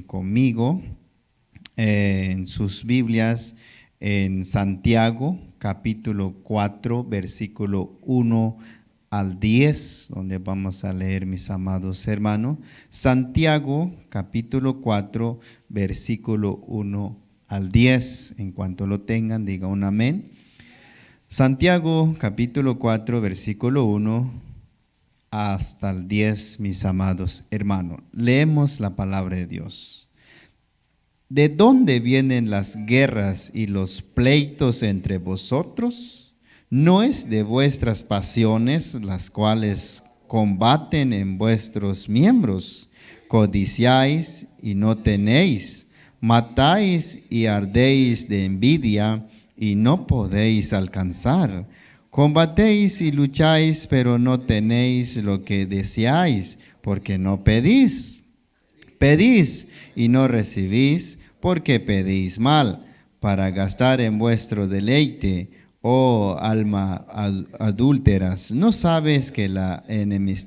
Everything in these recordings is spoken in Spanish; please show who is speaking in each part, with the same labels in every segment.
Speaker 1: conmigo en sus Biblias en Santiago, capítulo 4, versículo 1 al 10, donde vamos a leer, mis amados hermanos. Santiago, capítulo 4, versículo 1 al 10. En cuanto lo tengan, diga un amén. Santiago, capítulo 4, versículo 1 hasta el 10, mis amados hermanos. Leemos la palabra de Dios. ¿De dónde vienen las guerras y los pleitos entre vosotros? ¿No es de vuestras pasiones las cuales combaten en vuestros miembros? Codiciáis y no tenéis, matáis y ardéis de envidia y no podéis alcanzar. Combatéis y lucháis, pero no tenéis lo que deseáis, porque no pedís. Pedís y no recibís, porque pedís mal, para gastar en vuestro deleite. Oh alma adúlteras, ¿no sabes que la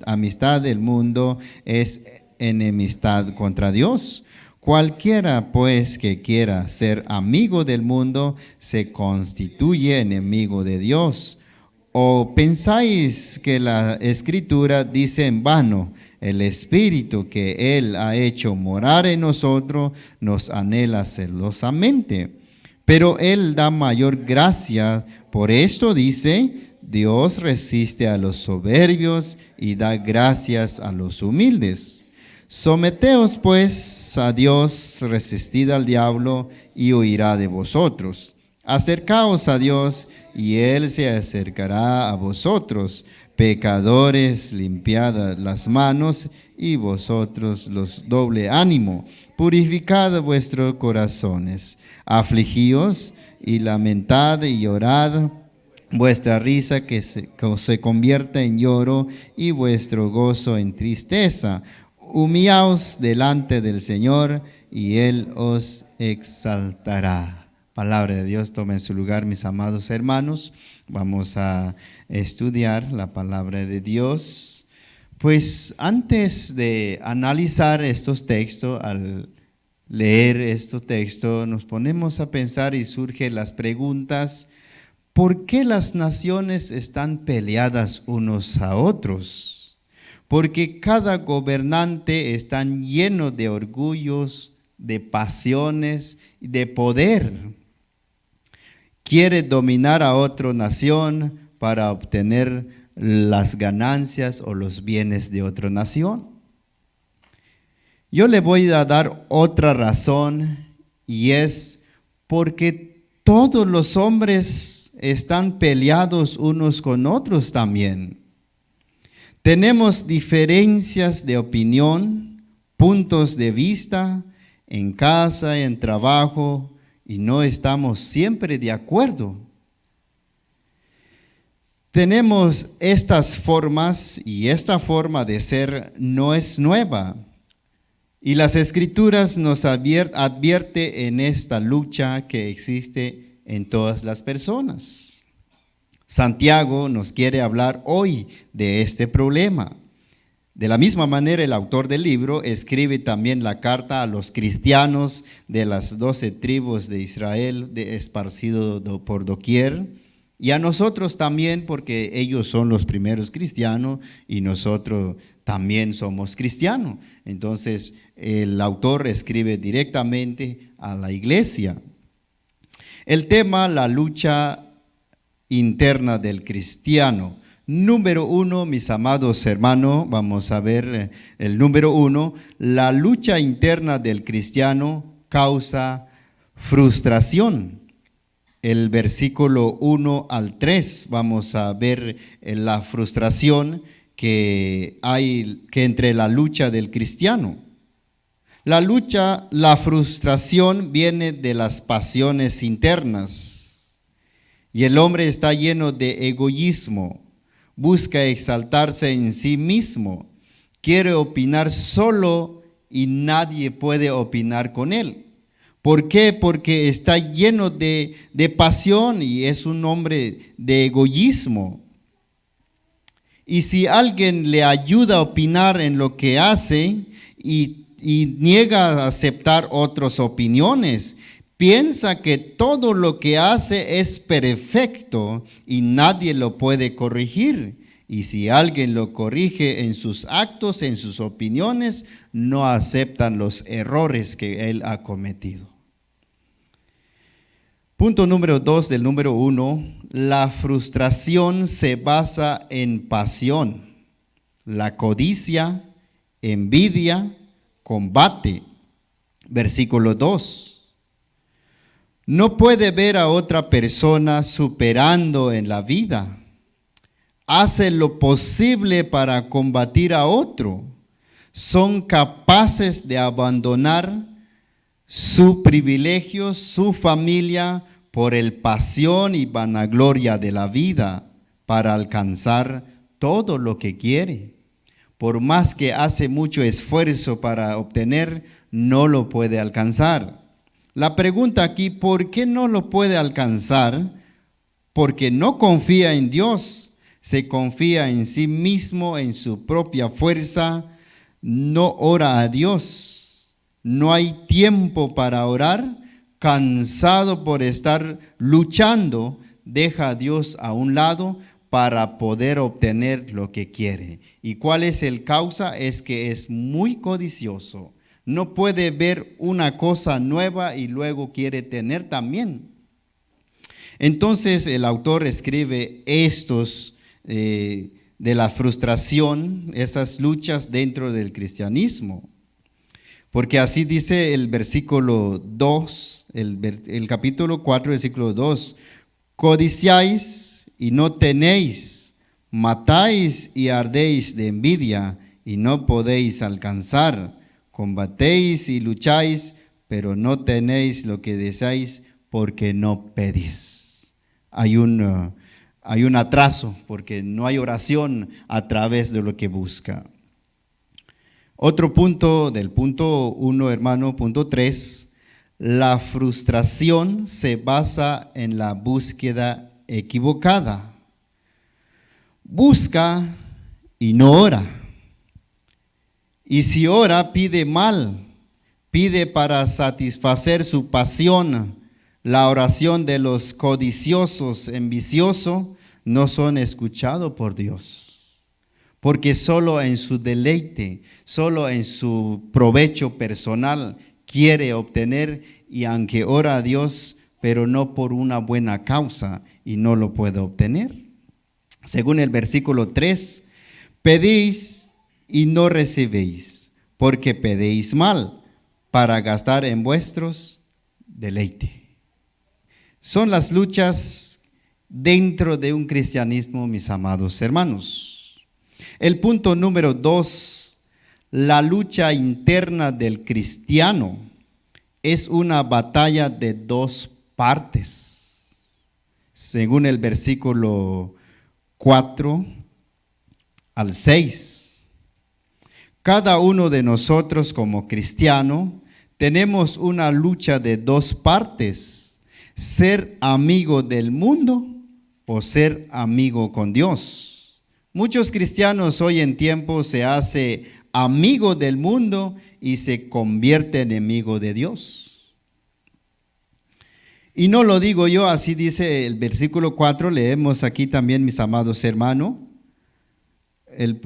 Speaker 1: amistad del mundo es enemistad contra Dios? Cualquiera pues que quiera ser amigo del mundo se constituye enemigo de Dios. ¿O pensáis que la Escritura dice en vano: el Espíritu que Él ha hecho morar en nosotros nos anhela celosamente? Pero Él da mayor gracia. Por esto dice: Dios resiste a los soberbios y da gracias a los humildes. Someteos pues a Dios, resistid al diablo y huirá de vosotros. Acercaos a Dios y Él se acercará a vosotros. Pecadores, limpiad las manos, y vosotros los doble ánimo. Purificad vuestros corazones. Afligíos y lamentad y llorad. Vuestra risa que se convierta en lloro y vuestro gozo en tristeza. Humillaos delante del Señor y Él os exaltará. Palabra de Dios, tomen su lugar, mis amados hermanos. Vamos a estudiar la palabra de Dios. Pues antes de analizar estos textos, al leer estos textos, nos ponemos a pensar y surgen las preguntas: ¿por qué las naciones están peleadas unos a otros? Porque cada gobernante está lleno de orgullos, de pasiones y de poder. Quiere dominar a otra nación para obtener las ganancias o los bienes de otra nación. Yo le voy a dar otra razón, y es porque todos los hombres están peleados unos con otros también. Tenemos diferencias de opinión, puntos de vista, en casa, en trabajo, y no estamos siempre de acuerdo. Tenemos estas formas, y esta forma de ser no es nueva. Y las Escrituras nos advierte en esta lucha que existe en todas las personas. Santiago nos quiere hablar hoy de este problema. De la misma manera, el autor del libro escribe también la carta a los cristianos de las 12 tribus de Israel, esparcidos por doquier, y a nosotros también, porque ellos son los primeros cristianos y nosotros también somos cristianos. Entonces, el autor escribe directamente a la iglesia. El tema: la lucha interna del cristiano. Número 1, mis amados hermanos, vamos a ver el número 1. La lucha interna del cristiano causa frustración. El versículo 1 al 3, vamos a ver la frustración que hay entre la lucha del cristiano. La frustración viene de las pasiones internas. Y el hombre está lleno de egoísmo. Busca exaltarse en sí mismo, quiere opinar solo y nadie puede opinar con él. ¿Por qué? Porque está lleno de pasión y es un hombre de egoísmo. Y si alguien le ayuda a opinar en lo que hace y y niega a aceptar otras opiniones. Piensa que todo lo que hace es perfecto y nadie lo puede corregir. Y si alguien lo corrige en sus actos, en sus opiniones, no aceptan los errores que él ha cometido. Punto número 2 del número 1. La frustración se basa en pasión. La codicia, envidia, combate. Versículo 2. No puede ver a otra persona superando en la vida. Hace lo posible para combatir a otro. Son capaces de abandonar su privilegio, su familia, por el pasión y vanagloria de la vida para alcanzar todo lo que quiere. Por más que hace mucho esfuerzo para obtener, no lo puede alcanzar. La pregunta aquí, ¿por qué no lo puede alcanzar? Porque no confía en Dios, se confía en sí mismo, en su propia fuerza, no ora a Dios. No hay tiempo para orar, cansado por estar luchando, deja a Dios a un lado para poder obtener lo que quiere. ¿Y cuál es el causa? Es que es muy codicioso. No puede ver una cosa nueva y luego quiere tener también. Entonces el autor escribe estos de la frustración, esas luchas dentro del cristianismo. Porque así dice el versículo 2, el capítulo 4, versículo 2. Codiciáis y no tenéis, matáis y ardéis de envidia y no podéis alcanzar. Combatéis y lucháis, pero no tenéis lo que deseáis porque no pedís. Hay un atraso porque no hay oración a través de lo que busca. Otro punto del punto 1, hermano, punto 3. La frustración se basa en la búsqueda equivocada. Busca y no ora. Y si ora, pide mal, pide para satisfacer su pasión. La oración de los codiciosos, enviciosos, no son escuchados por Dios. Porque solo en su deleite, solo en su provecho personal quiere obtener, y aunque ora a Dios, pero no por una buena causa, y no lo puede obtener. Según el versículo 3, pedís y no recibéis, porque pedéis mal, para gastar en vuestros deleites. Son las luchas dentro de un cristianismo, mis amados hermanos. El punto número 2, la lucha interna del cristiano es una batalla de dos partes. Según el versículo 4 al 6. Cada uno de nosotros como cristiano tenemos una lucha de dos partes: ser amigo del mundo o ser amigo con Dios. Muchos cristianos hoy en tiempo se hace amigo del mundo y se convierte en enemigo de Dios. Y no lo digo yo, así dice el versículo 4, leemos aquí también, mis amados hermanos, el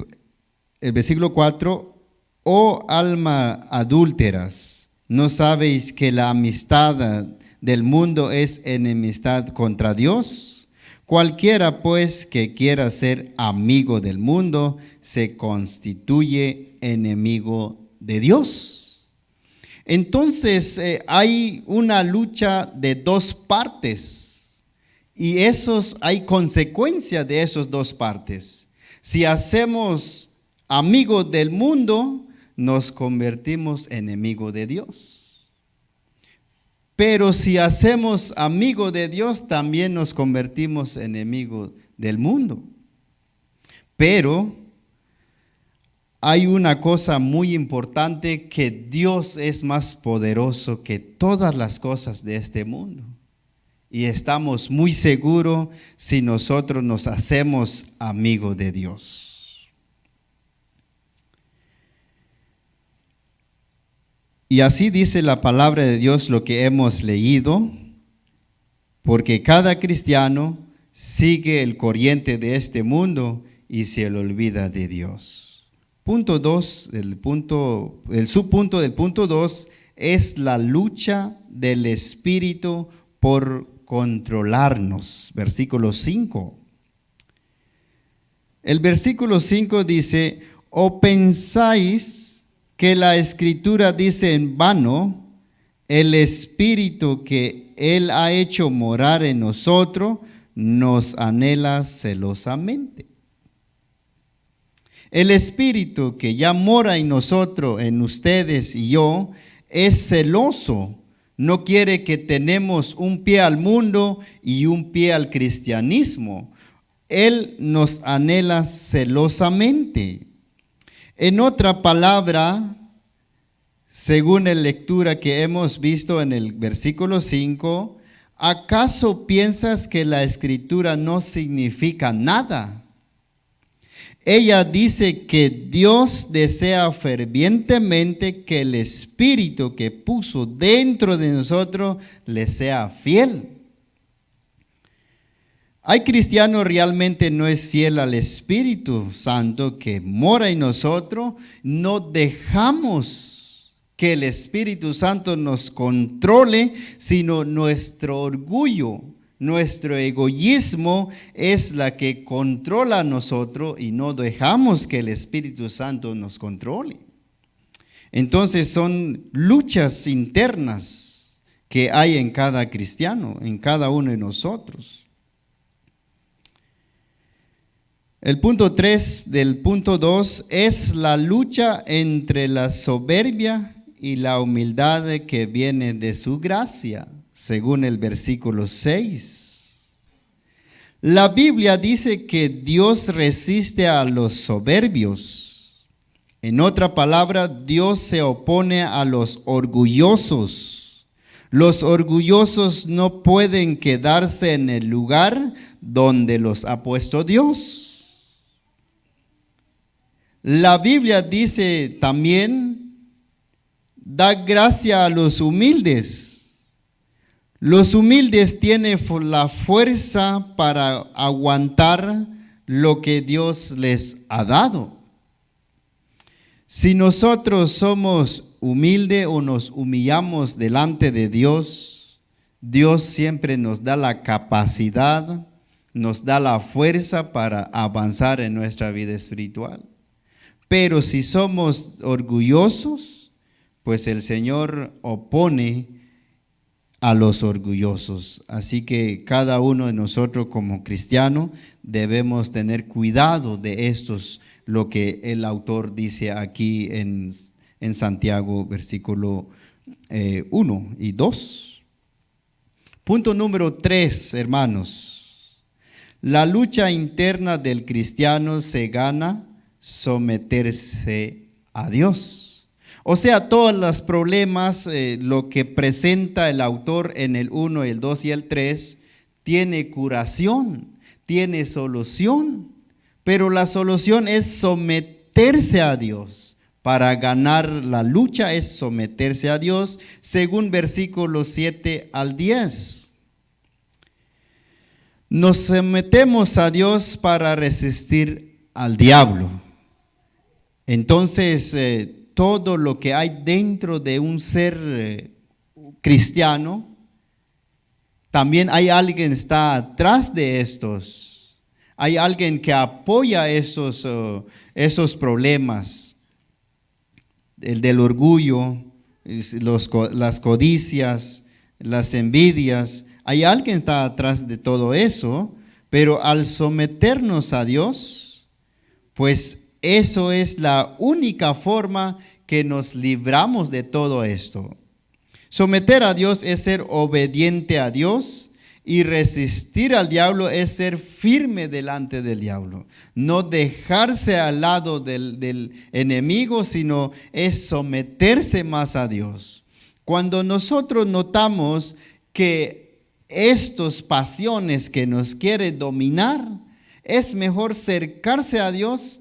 Speaker 1: versículo 4, oh alma adúlteras, ¿no sabéis que la amistad del mundo es enemistad contra Dios? Cualquiera pues que quiera ser amigo del mundo se constituye enemigo de Dios. Entonces hay una lucha de dos partes y hay consecuencias de esas dos partes. Si hacemos amigos del mundo, nos convertimos en enemigos de Dios. Pero si hacemos amigo de Dios, también nos convertimos en enemigos del mundo. Pero hay una cosa muy importante, que Dios es más poderoso que todas las cosas de este mundo. Y estamos muy seguros si nosotros nos hacemos amigos de Dios. Y así dice la palabra de Dios lo que hemos leído, porque cada cristiano sigue el corriente de este mundo y se le olvida de Dios. Punto 2, el subpunto del punto 2 es la lucha del Espíritu por controlarnos. Versículo 5. El versículo 5 dice: ¿o pensáis que la Escritura dice en vano, el Espíritu que Él ha hecho morar en nosotros nos anhela celosamente? El Espíritu que ya mora en nosotros, en ustedes y yo, es celoso. No quiere que tenemos un pie al mundo y un pie al cristianismo. Él nos anhela celosamente. En otra palabra, según la lectura que hemos visto en el versículo 5, ¿acaso piensas que la Escritura no significa nada? Ella dice que Dios desea fervientemente que el Espíritu que puso dentro de nosotros le sea fiel. Hay cristiano realmente no es fiel al Espíritu Santo que mora en nosotros. No dejamos que el Espíritu Santo nos controle, sino nuestro orgullo, nuestro egoísmo es la que controla a nosotros y no dejamos que el Espíritu Santo nos controle. Entonces son luchas internas que hay en cada cristiano, en cada uno de nosotros. El punto 3 del punto 2 es la lucha entre la soberbia y la humildad que viene de su gracia, según el versículo 6. La Biblia dice que Dios resiste a los soberbios. En otra palabra, Dios se opone a los orgullosos. Los orgullosos no pueden quedarse en el lugar donde los ha puesto Dios. La Biblia dice también, da gracia a los humildes. Los humildes tienen la fuerza para aguantar lo que Dios les ha dado. Si nosotros somos humildes o nos humillamos delante de Dios, Dios siempre nos da la capacidad, nos da la fuerza para avanzar en nuestra vida espiritual. Pero si somos orgullosos, pues el Señor opone a los orgullosos. Así que cada uno de nosotros como cristianos debemos tener cuidado de estos, lo que el autor dice aquí en Santiago, versículo 1 y 2. Punto número 3, hermanos. La lucha interna del cristiano se gana someterse a Dios. O sea, todos los problemas, lo que presenta el autor en el 1, el 2 y el 3, tiene curación, tiene solución, pero la solución es someterse a Dios. Para ganar la lucha es someterse a Dios, según versículos 7 al 10. Nos sometemos a Dios para resistir al diablo. Entonces, todo lo que hay dentro de un ser cristiano, también hay alguien que está atrás de estos. Hay alguien que apoya esos problemas. El del orgullo, las codicias, las envidias. Hay alguien que está atrás de todo eso, pero al someternos a Dios, pues eso es la única forma que nos libramos de todo esto. Someter a Dios es ser obediente a Dios y resistir al diablo es ser firme delante del diablo. No dejarse al lado del enemigo, sino es someterse más a Dios. Cuando nosotros notamos que estas pasiones que nos quiere dominar, es mejor acercarse a Dios,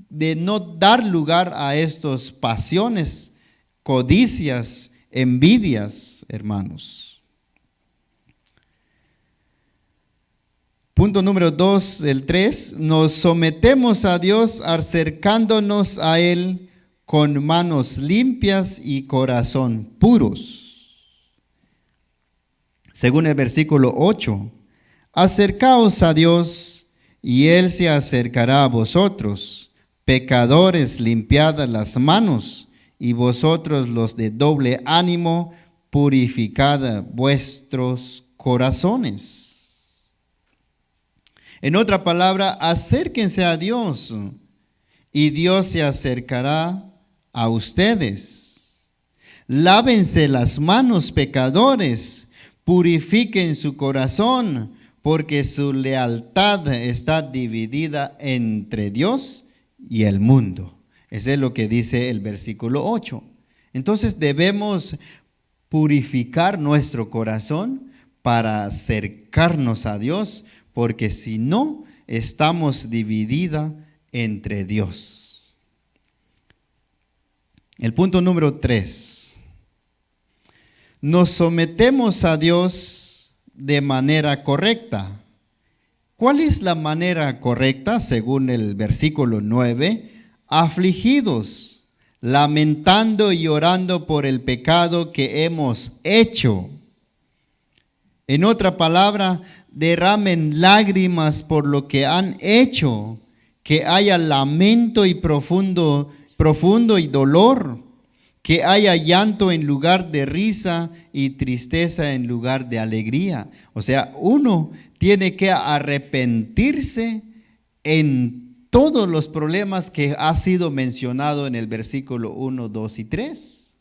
Speaker 1: de no dar lugar a estas pasiones codicias, envidias, hermanos. Punto número 2, el 3, nos sometemos a Dios acercándonos a Él con manos limpias y corazón puros. Según el versículo 8, acercaos a Dios y Él se acercará a vosotros. Pecadores, limpiad las manos, y vosotros los de doble ánimo, purificad vuestros corazones. En otra palabra, acérquense a Dios y Dios se acercará a ustedes. Lávense las manos, pecadores, purifiquen su corazón, porque su lealtad está dividida entre Dios y el mundo. Eso es lo que dice el versículo 8. Entonces debemos purificar nuestro corazón para acercarnos a Dios, porque si no, estamos dividida entre Dios. El punto número 3. Nos sometemos a Dios de manera correcta. ¿Cuál es la manera correcta? Según el versículo 9, afligidos, lamentando y orando por el pecado que hemos hecho. En otra palabra, derramen lágrimas por lo que han hecho, que haya lamento y profundo y dolor, que haya llanto en lugar de risa y tristeza en lugar de alegría. O sea, uno tiene que arrepentirse en todos los problemas que ha sido mencionado en el versículo 1, 2 y 3.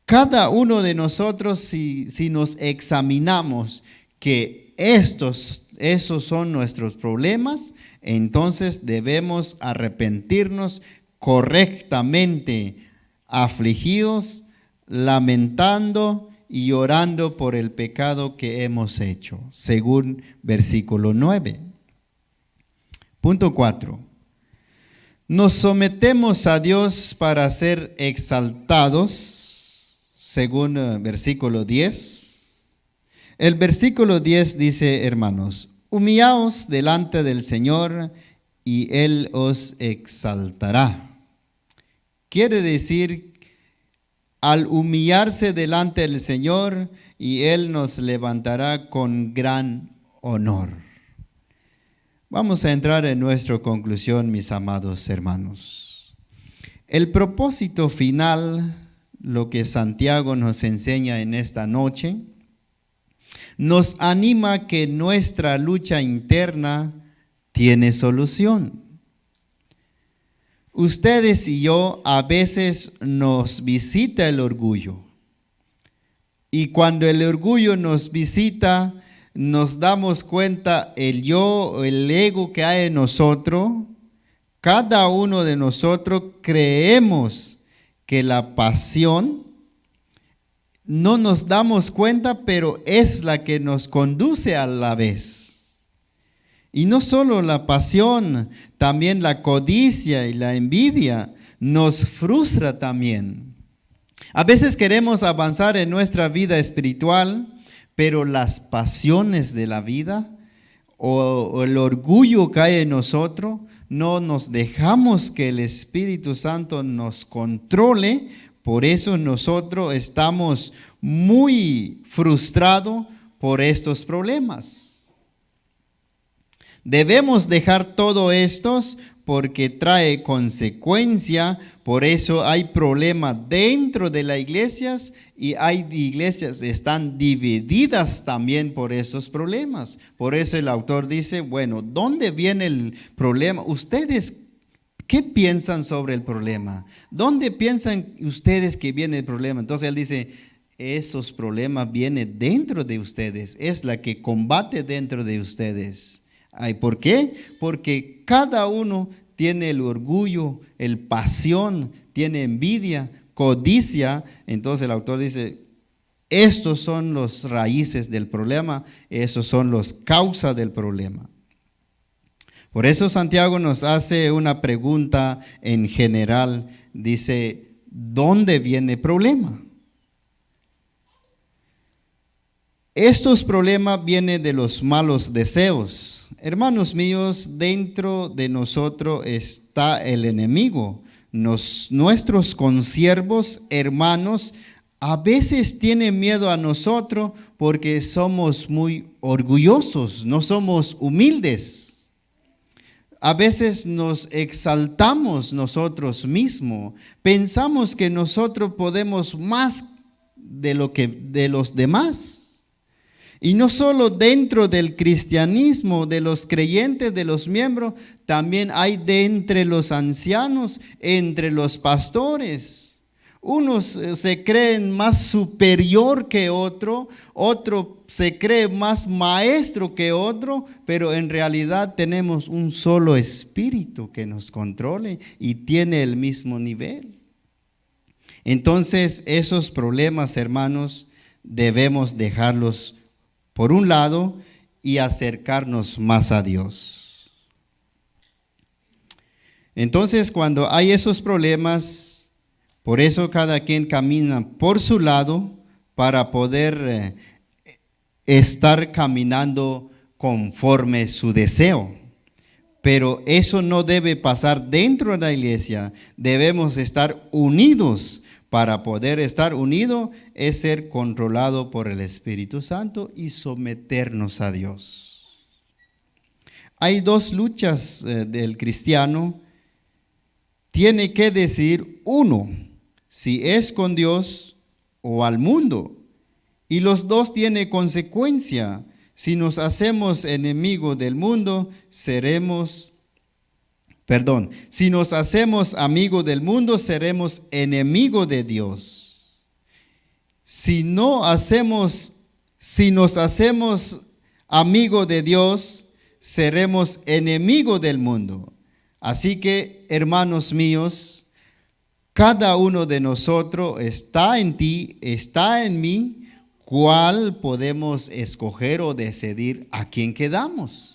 Speaker 1: Cada uno de nosotros, si nos examinamos que esos son nuestros problemas, entonces debemos arrepentirnos correctamente, afligidos, lamentando y orando por el pecado que hemos hecho, según versículo 9. Punto 4. Nos sometemos a Dios para ser exaltados, según versículo 10. El versículo 10 dice, hermanos, humillaos delante del Señor y Él os exaltará. Quiere decir, al humillarse delante del Señor, y Él nos levantará con gran honor. Vamos a entrar en nuestra conclusión, mis amados hermanos. El propósito final, lo que Santiago nos enseña en esta noche, nos anima que nuestra lucha interna tiene solución. Ustedes y yo a veces nos visita el orgullo. Y cuando el orgullo nos visita, nos damos cuenta el yo, el ego que hay en nosotros. Cada uno de nosotros creemos que la pasión, no nos damos cuenta, pero es la que nos conduce a la vez. Y no solo la pasión, también la codicia y la envidia nos frustra también. A veces queremos avanzar en nuestra vida espiritual, pero las pasiones de la vida o el orgullo que hay en nosotros, no nos dejamos que el Espíritu Santo nos controle. Por eso nosotros estamos muy frustrados por estos problemas. Debemos dejar todo esto porque trae consecuencia. Por eso hay problemas dentro de las iglesias y hay iglesias que están divididas también por esos problemas. Por eso el autor dice, bueno, ¿dónde viene el problema? Ustedes, ¿qué piensan sobre el problema? ¿Dónde piensan ustedes que viene el problema? Entonces él dice, esos problemas vienen dentro de ustedes, es la que combate dentro de ustedes. ¿Por qué? Porque cada uno tiene el orgullo, el pasión, tiene envidia, codicia. Entonces el autor dice, estos son los raíces del problema, esos son las causas del problema. Por eso Santiago nos hace una pregunta en general. Dice, ¿dónde viene el problema? Estos problemas vienen de los malos deseos. Hermanos míos, dentro de nosotros está el enemigo. Nuestros consiervos, hermanos, a veces tienen miedo a nosotros porque somos muy orgullosos, no somos humildes. A veces nos exaltamos nosotros mismos, pensamos que nosotros podemos más de los demás. Y no solo dentro del cristianismo, de los creyentes, de los miembros, también hay de entre los ancianos, entre los pastores. Unos se creen más superior que otro se cree más maestro que otro, pero en realidad tenemos un solo espíritu que nos controle y tiene el mismo nivel. Entonces, esos problemas, hermanos, debemos dejarlos por un lado y acercarnos más a Dios. Entonces, cuando hay esos problemas, por eso cada quien camina por su lado para poder estar caminando conforme su deseo. Pero eso no debe pasar dentro de la iglesia. Debemos estar unidos. Para poder estar unidos es ser controlado por el Espíritu Santo y someternos a Dios. Hay dos luchas del cristiano. Tiene que decidir uno, si es con Dios o al mundo. Y los dos tienen consecuencia. Si nos hacemos enemigos del mundo, si nos hacemos amigos del mundo, seremos enemigos de Dios. Si nos hacemos amigos de Dios, seremos enemigos del mundo. Así que, hermanos míos, cada uno de nosotros está en ti, está en mí, ¿cuál podemos escoger o decidir a quién quedamos?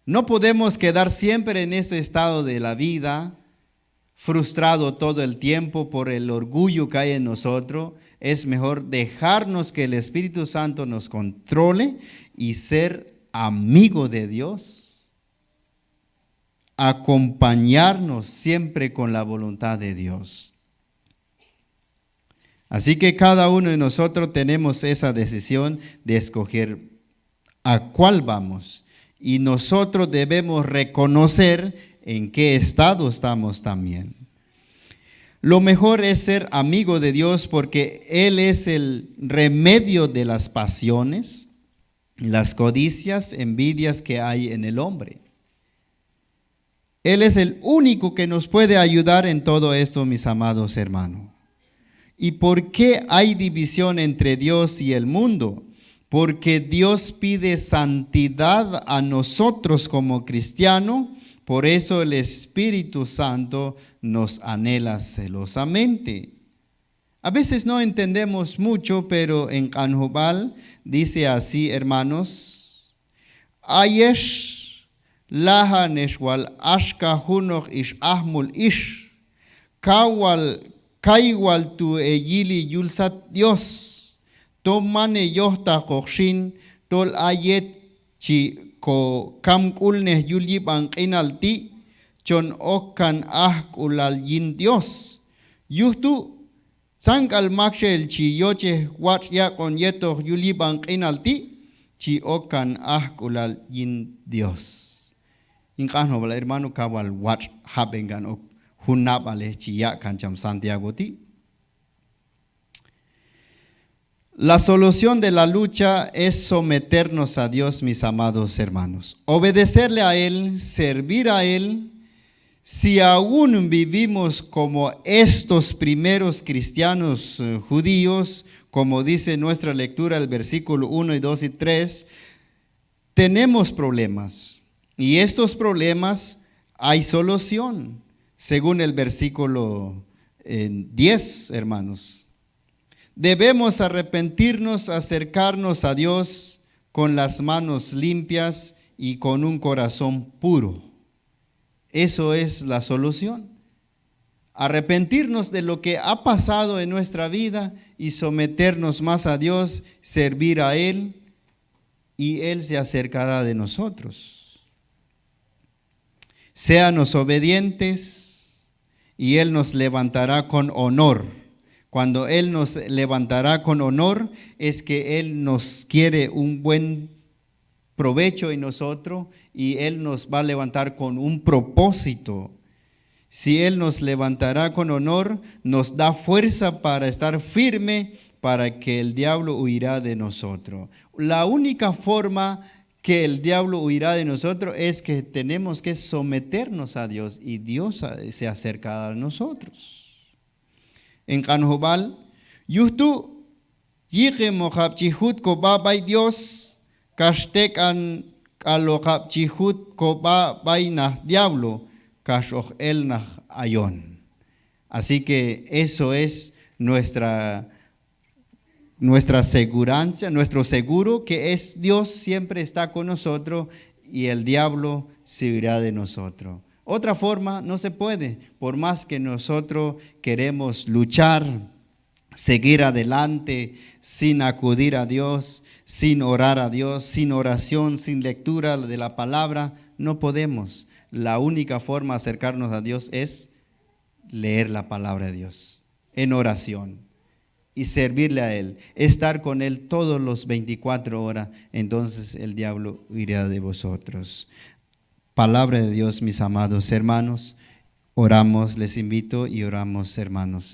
Speaker 1: No podemos quedar siempre en ese estado de la vida, frustrado todo el tiempo por el orgullo que hay en nosotros. Es mejor dejarnos que el Espíritu Santo nos controle y ser amigo de Dios. Acompañarnos siempre con la voluntad de Dios. Así que cada uno de nosotros tenemos esa decisión de escoger a cuál vamos. Y nosotros debemos reconocer en qué estado estamos también. Lo mejor es ser amigo de Dios porque Él es el remedio de las pasiones, las codicias, envidias que hay en el hombre. Él es el único que nos puede ayudar en todo esto, mis amados hermanos. ¿Y por qué hay división entre Dios y el mundo? Porque Dios pide santidad a nosotros como cristianos, por eso el Espíritu Santo nos anhela celosamente. A veces no entendemos mucho, pero en Canjobal dice así, hermanos: Ayesh laha neshwal ashka hunoch ish ahmul ish, kaiwal tu eyili yulsat Dios. Tomane yohta kokshin tol ayet chi ko kamkulne yulyip ang inalti chon okan ulal yin Dios. Yuhtu sankal makshel chi yoche wat ya kon yeto yulyip ang inalti chi okan ulal yin Dios. Ingkano bala hermano kawal wat habengan ok hunap ale chi ya kancham Santiago ti. La solución de la lucha es someternos a Dios, mis amados hermanos. Obedecerle a Él, servir a Él. Si aún vivimos como estos primeros cristianos judíos, como dice nuestra lectura, el versículo 1 y 2 y 3, tenemos problemas. Y estos problemas hay solución, según el versículo 10, hermanos. Debemos arrepentirnos, acercarnos a Dios con las manos limpias y con un corazón puro. Eso es la solución. arrepentirnos de lo que ha pasado en nuestra vida y someternos más a Dios, servir a Él, y Él se acercará de nosotros. Séanos obedientes y Él nos levantará con honor. Cuando Él nos levantará con honor, es que Él nos quiere un buen provecho en nosotros y Él nos va a levantar con un propósito. Si Él nos levantará con honor, nos da fuerza para estar firme, para que el diablo huirá de nosotros. La única forma que el diablo huirá de nosotros es que tenemos que someternos a Dios y Dios se acercará a nosotros. En Canjobal, yuhtu yike mojab chihut ko babay Dios, kastek an kalokab chihut ko babay nah diablo, kashoch el nah ayon. Así que eso es nuestra seguridad, nuestro seguro, que es Dios siempre está con nosotros y el diablo se irá de nosotros. Otra forma no se puede, por más que nosotros queremos luchar, seguir adelante sin acudir a Dios, sin orar a Dios, sin oración, sin lectura de la palabra, no podemos. La única forma de acercarnos a Dios es leer la palabra de Dios en oración y servirle a Él, estar con Él todos los 24 horas, entonces el diablo huirá de vosotros. Palabra de Dios, mis amados hermanos, oramos, les invito y oramos, hermanos.